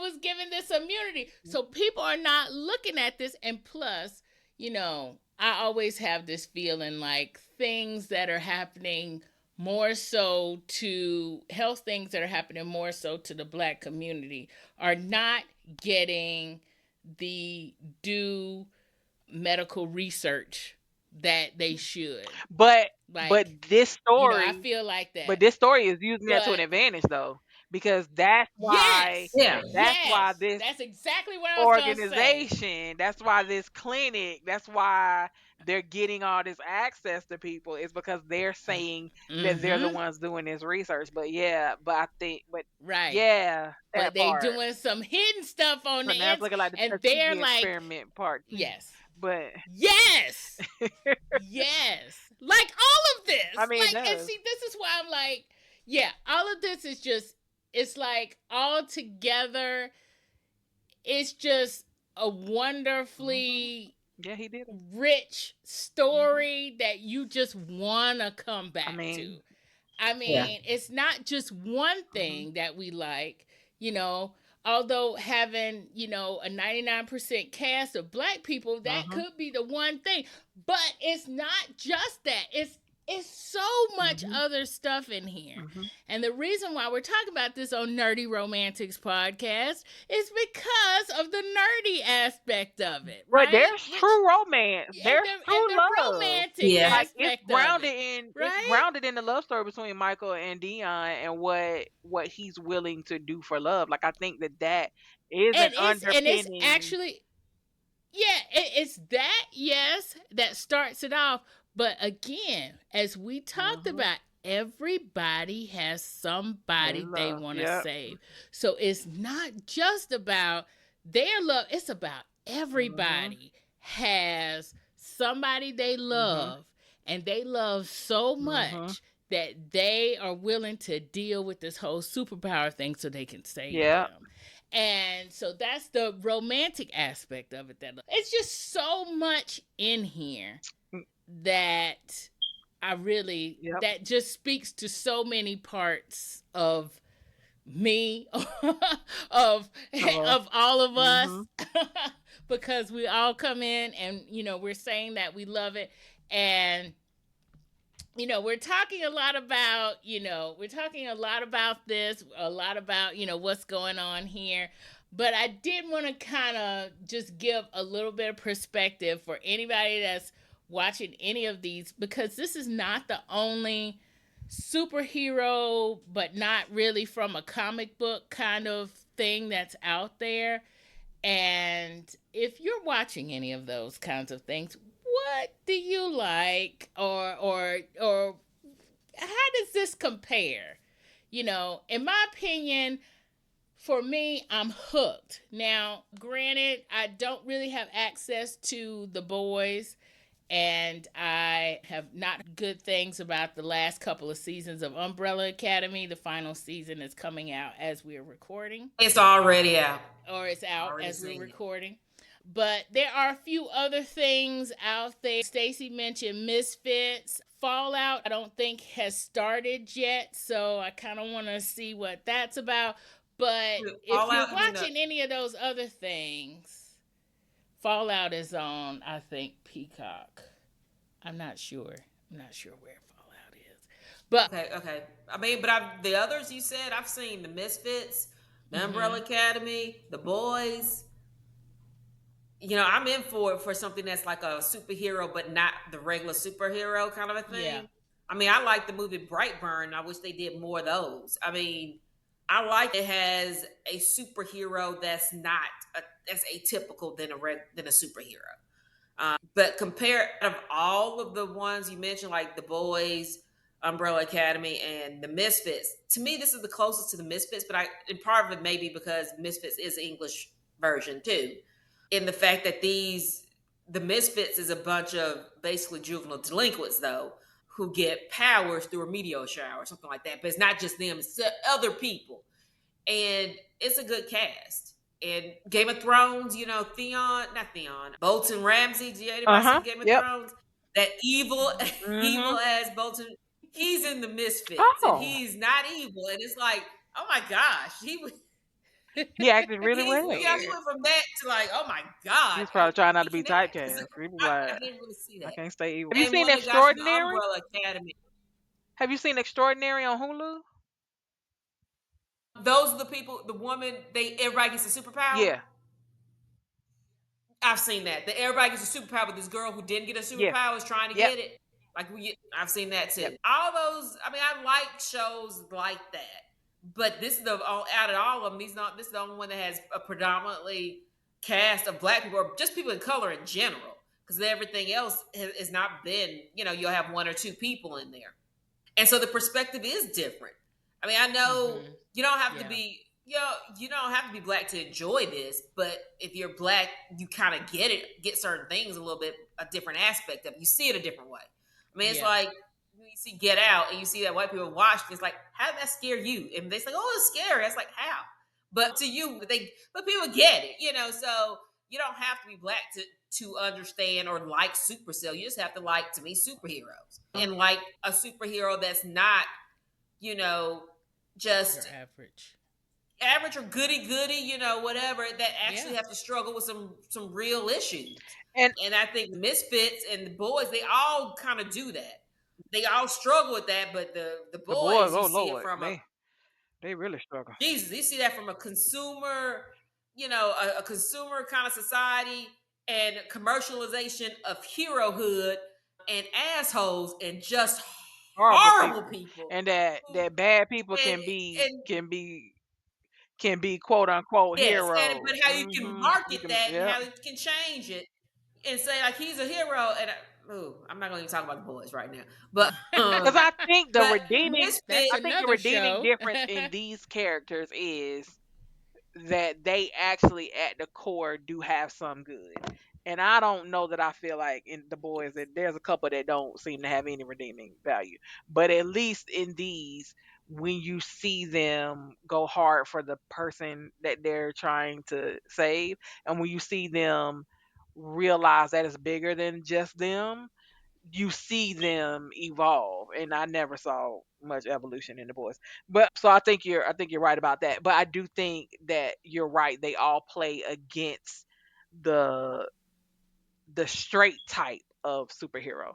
was given this immunity. So people are not looking at this, and plus, I always have this feeling like things that are happening more so to health things that are happening more so to the Black community are not getting the due medical research that they should. But but Like, this I story feel like But that. this story is using that to an But advantage though, because that's why yes, Yeah. yes, this that's exactly what I was going to say. organization, that's why this clinic, that's why they're getting all this access to people, is because they're saying that they're the Mm-hmm. ones doing this research. But yeah, but I think, but Right. yeah, But that they part. doing some hidden stuff on So the now it's ends, looking like the and they're Tuskegee like, experiment part two. yes, But yes, yes, like all of I this, mean, it like, and does. see, this is why I'm like, yeah, all of this is just, it's like all together, it's just a Hmm. wonderfully Yeah, he did it. rich Hmm. story that you just want to come I back mean, to. I Yeah. mean, it's not just one hmm thing that we like, you know, although having, a 99% cast of Black people, that hmm could be the one thing. But it's not just that. It's so much other stuff in here. Mm-hmm. And the reason why we're talking about this on Nerdy Romantics podcast is because of the nerdy aspect of it, But right? there's true romance. There's And true the love. romantic Yeah. Like it's aspect of grounded it, in right? the love story between Michael and Dion and what he's willing to do for love. Like I think that is an And it's underpinning. actually, yeah, it's that, yes, that starts it off. But again, as we talked Mm-hmm. about, everybody has They somebody they love. want to Yep. save. So it's not just about their love, it's about Mm-hmm. everybody has somebody they Mm-hmm. love, and they love so Mm-hmm. much that they are willing to deal with this whole superpower thing so they can save Yeah. them. And so that's the romantic aspect of it. That it's just so much in here that I really, Yep. that just speaks to so many parts of me, of Uh, of all of us, mm-hmm. because we all come in and we're saying that we love it. And we're talking a lot about, this, a lot about, what's going on here. But I did want to kind of just give a little bit of perspective for anybody that's watching any of these, because this is not the only superhero, but not really from a comic book kind of thing that's out there. And if you're watching any of those kinds of things, what do you like, or how does this compare? In my opinion, for me, I'm hooked. Now, granted, I don't really have access to The Boys, and I have not good things about the last couple of seasons of Umbrella Academy. The final season is coming out as we're recording, It's already out. or it's out Already as we're seen it. recording. But there are a few other things out there. Stacy mentioned Misfits. Fallout, I don't think has started yet, so I kind of want to see what that's about. But if you're Fallout, you mean watching any of those other things, Fallout is on, I think, Peacock. I'm not sure. I'm not sure where Fallout is. But okay. I mean, but the others you said, I've seen the Misfits, the Umbrella mhm, Academy, the Boys. I'm in for something that's like a superhero, but not the regular superhero kind of a yeah. thing. I mean, I like the movie Brightburn. I wish they did more of those. I mean, I like it has a superhero that's not that's atypical than a superhero. But compare of all of the ones you mentioned, like the Boys, Umbrella Academy, and the Misfits. To me, this is the closest to the Misfits, but and part of it maybe because Misfits is the English version too. In the fact that the Misfits is a bunch of basically juvenile delinquents though, who get powers through a meteor shower or something like that. But it's not just them; it's other people, and it's a good cast. And Game of Thrones, not Theon, Bolton Ramsey. Did anybody see Uh-huh. Game of Yep. Thrones? That evil, Mm-hmm. evil as Bolton. He's in the Misfits, and Oh, he's not evil. And it's like, oh my gosh, he acted really he well. went from that to like, oh my He god, was probably trying not he to be can act. 'Cause typecast. He was I like, didn't really see I that. can't stay evil. Have you And seen one of the guys from the Extraordinary? Umbrella Academy. Have you seen Extraordinary on Hulu? Those are the people. The woman. Everybody gets a superpower. Yeah. I've seen that. That everybody gets a superpower, but this girl who didn't get a Yeah. superpower is trying to Yep. get it. I've seen that Yep. too. All those. I mean, I like shows like that. But this is out of all of them. This is the only one that has a predominantly cast of black people or just people in color in general. Because everything else has not been. You'll have one or two people in there. And so the perspective is different. I mean, I know Mhm. you don't have to Yeah. be, you don't have to be black to enjoy this, but if you're black, you kind of get certain things a little bit, a different aspect of it. You see it a different way. I mean, it's Yeah. like when you see Get Out and you see that white people watch, it's like, how did that scare you? And they say, oh, it's scary. It's like, how? But to you, but people get it, so you don't have to be black to understand or like Supercell. You just have to like, to me, superheroes and like a superhero that's not, you know, Your just average. average or goody goody, whatever, that actually Yeah. have to struggle with some real issues. And And I think Misfits and the Boys, they all kind of do that. they all struggle with that, but the The boys, boys, you oh see it Lord, from a they really struggle. Jesus, you see that from a consumer, a consumer kind of society and commercialization of herohood and assholes and just Horrible horrible people. people And that who that bad people and and can be quote unquote yes, and but heroes. how you can Mhm. You market can, that and yeah. how you can change it and say like he's a hero and I'm not going to even talk about the boys right now, but Because That's I think the another redeeming show. difference in these characters is that they actually at the core do have some good. And I don't know that I feel like in the boys that there's a couple that don't seem to have any redeeming value. But at least in these, when you see them go hard for the person that they're trying to save, and when you see them realize that it's bigger than just them, you see them evolve, and I never saw much evolution in the boys. But so I think you're right about that. But I do think that you're right. They all play against the straight type of superhero.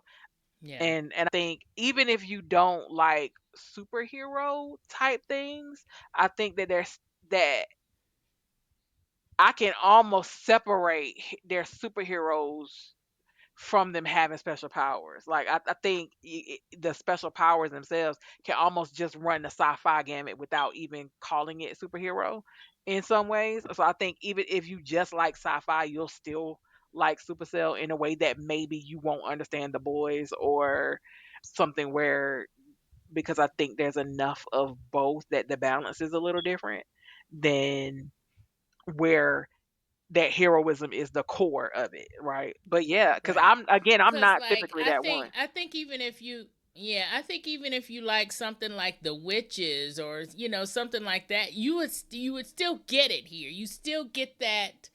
Yeah. And I think even if you don't like superhero type things, I think that that I can almost separate their superheroes from them having special powers. Like I think the special powers themselves can almost just run the sci-fi gamut without even calling it superhero in some ways. So I think even if you just like sci-fi, you'll still like Supercell in a way that maybe you won't understand the boys or something where because I think there's enough of both that the balance is a little different than where that heroism is the core of it, right? But yeah, because Right. I'm Cuz not like typically I that think one. I think even if you yeah, I think even if you like something like The Witches or something like that, you would still get it here. You still get that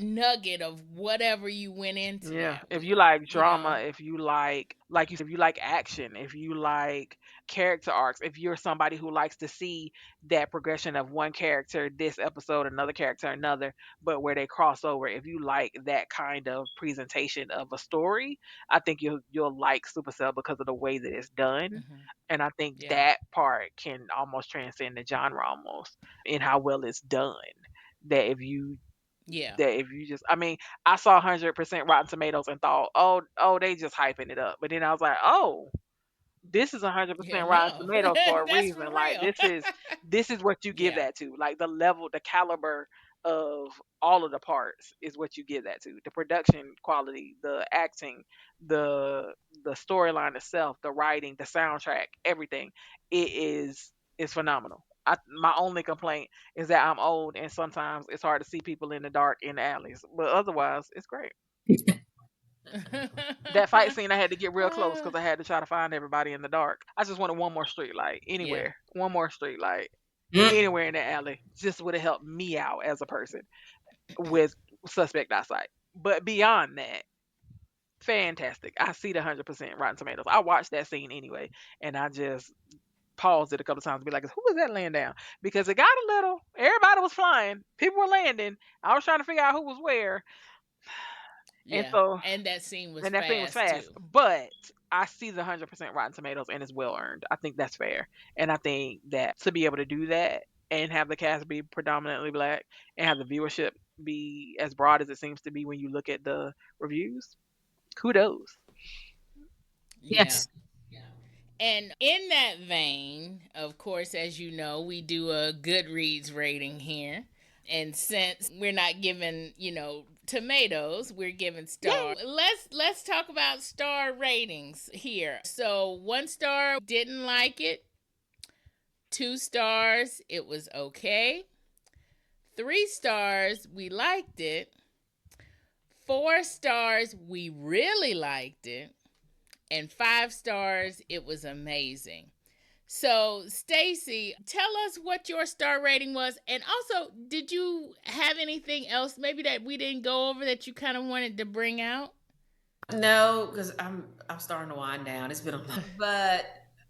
nugget of whatever you went into Yeah, that if you with, like you drama, know. if you like you said, if you like action, if you like character arcs, if you're somebody who likes to see that progression of one character this episode, another character another, but where they cross over, if you like that kind of presentation of a story, I think you'll like Supercell because of the way that it's done. Mhm. And I think Yeah. that part can almost transcend the genre almost in how well it's done. That Yeah. if you just I mean, I saw 100% Rotten Tomatoes and thought, "Oh, they just hyping it up." But then I was like, "Oh, this is Yeah, 100% Rotten no. Tomatoes for a That's for reason. Like real. this is what you give Yeah. that to. Like the level, the caliber of all of the parts is what you give that to. The production quality, the acting, the the storyline itself, the writing, the soundtrack, everything. It is phenomenal. My only complaint is that I'm old and sometimes it's hard to see people in the dark in the alleys. But otherwise, it's great. That fight scene, I had to get real close Uh, because I had to try to find everybody in the dark. I just wanted one more street light yeah. anywhere, one more street light Mm. anywhere in the alley. Just would have helped me out as a person with suspect eyesight. But beyond that, fantastic. I see the 100% Rotten Tomatoes. I watched that scene anyway, and I just paused it a couple times to be like, "Who was that laying down?" Because it got a little. Everybody was flying. People were landing. I was trying to figure out who was where, and Yeah. so And that scene was and that thing was fast fast, too. but I see the 100% Rotten Tomatoes, and it's well earned. I think that's fair, and I think that to be able to do that and have the cast be predominantly black and have the viewership be as broad as it seems to be when you look at the reviews, kudos. Yeah. Yes. And in that vein, of course, as you know, we do a Goodreads rating here. And since we're not giving, tomatoes, we're giving Yay! stars. Let's talk about star ratings here. So, 1 star, didn't like it. 2 stars, it was okay. 3 stars, we liked it. 4 stars, we really liked it. And 5 stars, it was amazing. So, Stacy, tell us what your star rating was. And also, did you have anything else maybe that we didn't go over that you kind of wanted to bring out? No, because I'm starting to wind down. It's been a long, but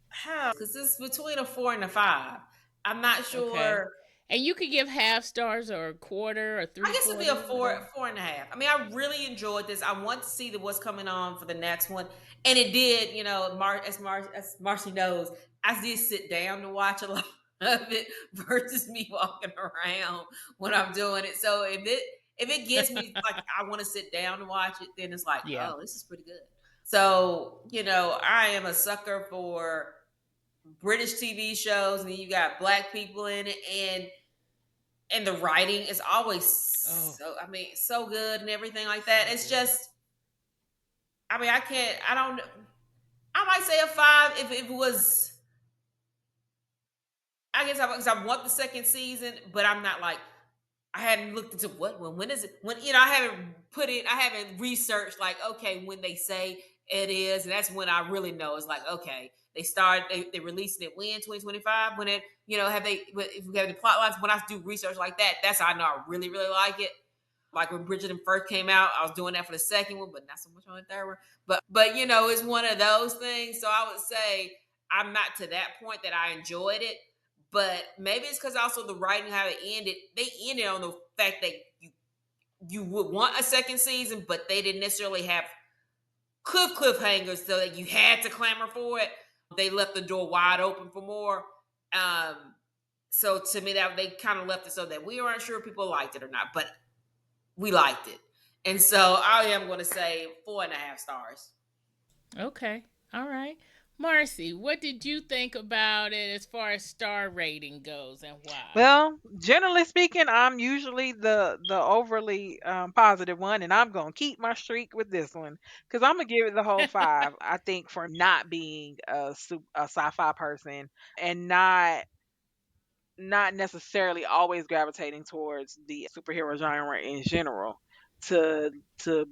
how? Because it's between a 4 and a 5. I'm not Okay. sure. And you could give half stars or a quarter or I three guess it'd be a quarters, four, whatever. 4.5. I mean, I really enjoyed this. I want to see what's coming on for the next one, and it did. As Marcy knows, I did sit down to watch a lot of it versus me walking around when I'm doing it. So if it gets me like I want to sit down to watch it, then it's like, Yeah. oh, this is pretty good. So I am a sucker for British TV shows, and then you got black people in it, and the writing is always Oh, so good and everything like that. so It's good. just, I can't, I don't, I might say a 5 if it was, I guess because I want the second season, but I'm not like, I hadn't looked into when is it, I haven't researched like, okay, when they say it is, and that's when I really know it's like, okay, they releasing it when 2025, when it, if we have the plot lines, when I do research like that, that's how I know I really, really like it. Like when Bridgerton first came out, I was doing that for the second one, but not so much on the third one. But it's one of those things. So I would say I'm not to that point that I enjoyed it, but maybe it's because also the writing, how it ended. They ended on the fact that you would want a second season, but they didn't necessarily have cliffhangers so that you had to clamor for it. They left the door wide open for more. So to me, that they kind of left it so that we weren't sure if people liked it or not, but we liked it. And so I am going to say 4.5 stars. Okay. All right. Marcy, what did you think about it as far as star rating goes and why? Well, generally speaking, I'm usually the overly positive one, and I'm gonna keep my streak with this one because I'm gonna give it the whole 5. I think for not being a sci-fi person and not necessarily always gravitating towards the superhero genre in general, to to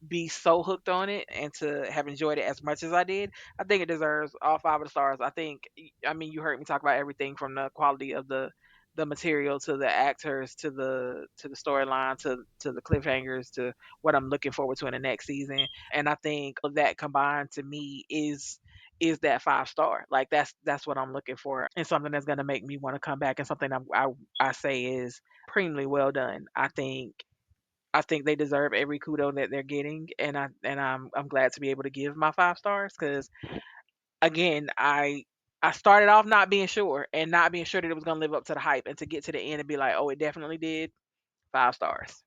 be so hooked on it and to have enjoyed it as much as I did, I think it deserves all 5 of the stars. I mean, you heard me talk about everything from the quality of the material to the actors to the storyline to the cliffhangers to what I'm looking forward to in the next season. And I think all of that combined to me is that 5 star. Like that's what I'm looking for, and something that's gonna make me want to come back, and something I say is supremely well done. I think they deserve every kudo that they're getting, and I'm glad to be able to give my 5 stars because again I started off not being sure and not being sure that it was gonna live up to the hype, and to get to the end and be like, oh, it definitely did. 5 stars.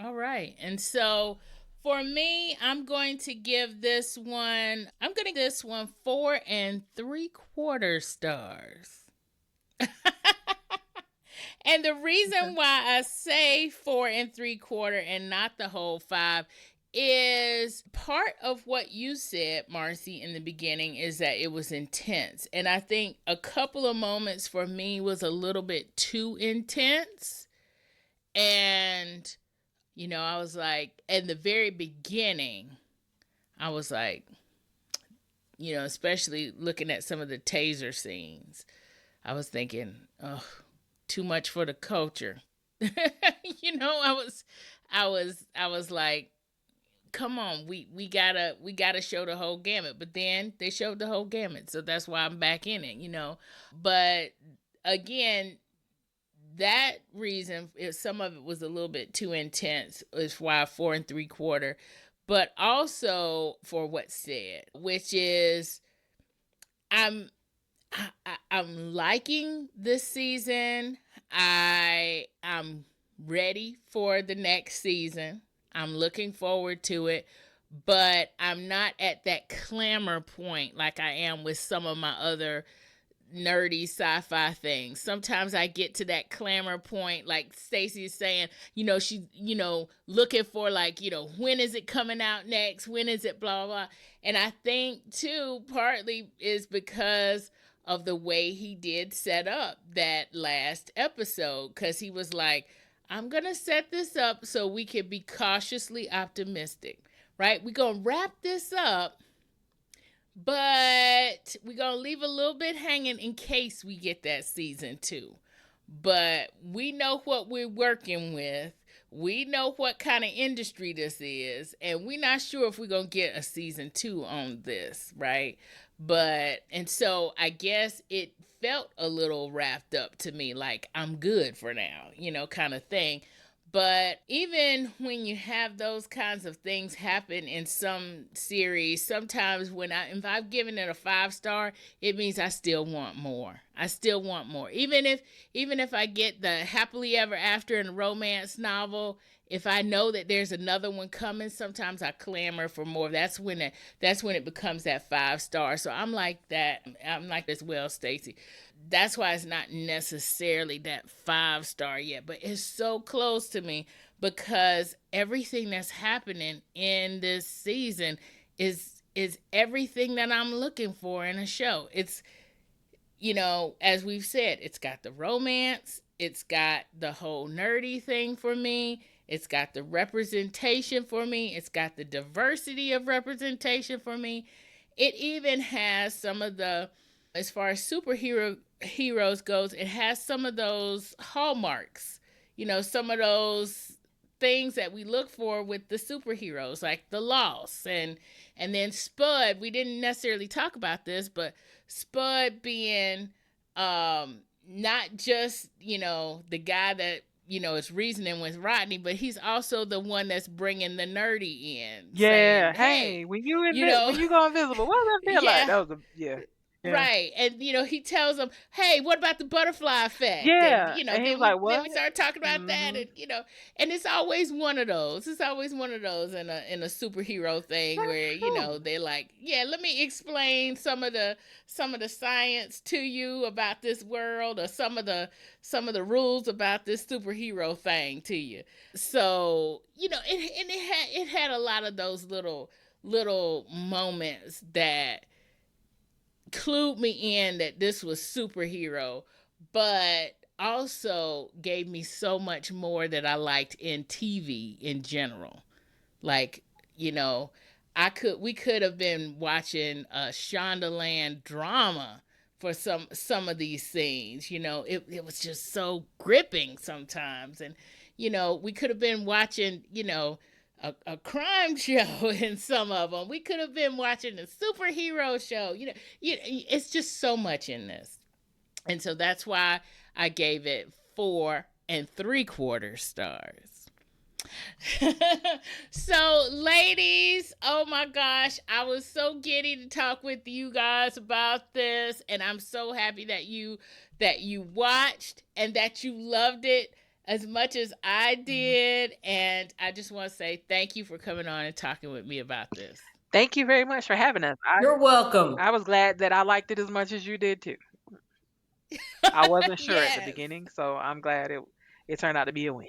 All right. And so for me, I'm going to give this one 4 3/4 stars. And the Okay. reason why I say 4 3/4 and not the whole 5 is part of what you said, Marcy, in the beginning is that it was intense. And I think a couple of moments for me was a little bit too intense. And, I was like, in the very beginning, I was like, especially looking at some of the taser scenes, I was thinking, oh, too much for the culture. I was like, come on, we gotta show the whole gamut. But then they showed the whole gamut, so that's why I'm back in it. But again, that reason, some of it was a little bit too intense, is why 4 3/4. But also for what's said, which is I'm I'm liking this season. I'm ready for the next season. I'm looking forward to it, but I'm not at that clamor point like I am with some of my other nerdy sci-fi things. Sometimes I get to that clamor point, like Stacey's saying, she's, looking for like, when is it coming out next? When is it blah, blah. And I think too, partly is because of the way he did set up that last episode. Cause he was like, I'm gonna set this up so we can be cautiously optimistic, right? We're gonna wrap this up, but we're going to leave a little bit hanging in case we get that season 2. But we know what we're working with. We know what kind of industry this is. And we're not sure if we're going to get a season 2 on this, right? And so I guess it felt a little wrapped up to me, like I'm good for now, kind of thing. But even when you have those kinds of things happen in some series, sometimes if I've given it a 5-star, it means I still want more. I still want more. Even if I get the happily ever after in a romance novel, if I know that there's another one coming, sometimes I clamor for more. That's when it becomes that 5-star. So I'm like that. I'm like as well, Stacy. That's why it's not necessarily that 5-star yet, but it's so close to me because everything that's happening in this season is everything that I'm looking for in a show. It's, as we've said, it's got the romance, it's got the whole nerdy thing for me, it's got the representation for me, it's got the diversity of representation for me. It even has some of the, as far as heroes goes, it has some of those hallmarks, some of those things that we look for with the superheroes, like the loss and then Spud. We didn't necessarily talk about this, but Spud being not just the guy that is reasoning with Rodney, but he's also the one that's bringing the nerdy in. Yeah. Saying, hey, When you when you go invisible, what does that feel like? That was yeah. Right. And, he tells them, hey, what about the butterfly effect? And, Yeah. And he was then like, what? we start talking about that. And, and it's always one of those. It's always one of those in a superhero thing. That's where, cool. They're like, yeah, let me explain some of the science to you about this world, or some of the rules about this superhero thing to you. So, it had a lot of those little moments that clued me in that this was superhero, but also gave me so much more that I liked in TV in general. Like, we could have been watching a Shondaland drama for some of these scenes. It was just so gripping sometimes. And, we could have been watching, a crime show in some of them. We could have been watching a superhero show. It's just so much in this. And so that's why I gave it 4 3/4 stars. So, ladies, oh my gosh, I was so giddy to talk with you guys about this, and I'm so happy that you watched and that you loved it as much as I did. And I just want to say thank you for coming on and talking with me about this. Thank you very much for having us. You're welcome. I was glad that I liked it as much as you did too. I wasn't sure at the beginning, so I'm glad it turned out to be a win.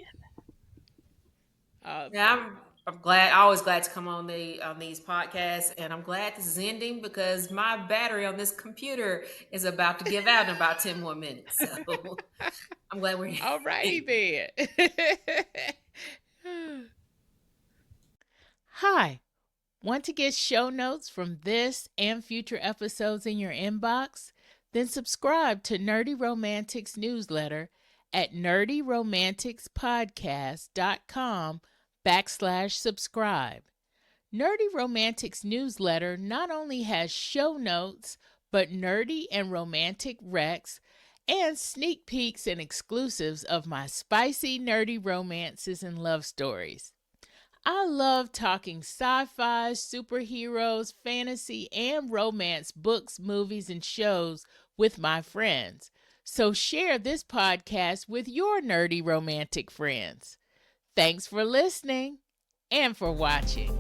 Yeah, I'm glad. I'm always glad to come on these podcasts, and I'm glad this is ending because my battery on this computer is about to give out in about 10 more minutes. So I'm glad we're all righty then. Hi. Want to get show notes from this and future episodes in your inbox? Then subscribe to Nerdy Romantics newsletter at nerdyromanticspodcast.com/subscribe. Nerdy Romantics newsletter not only has show notes, but nerdy and romantic recs and sneak peeks and exclusives of my spicy nerdy romances and love stories. I love talking sci-fi, superheroes, fantasy, and romance books, movies, and shows with my friends. So share this podcast with your nerdy romantic friends. Thanks for listening and for watching.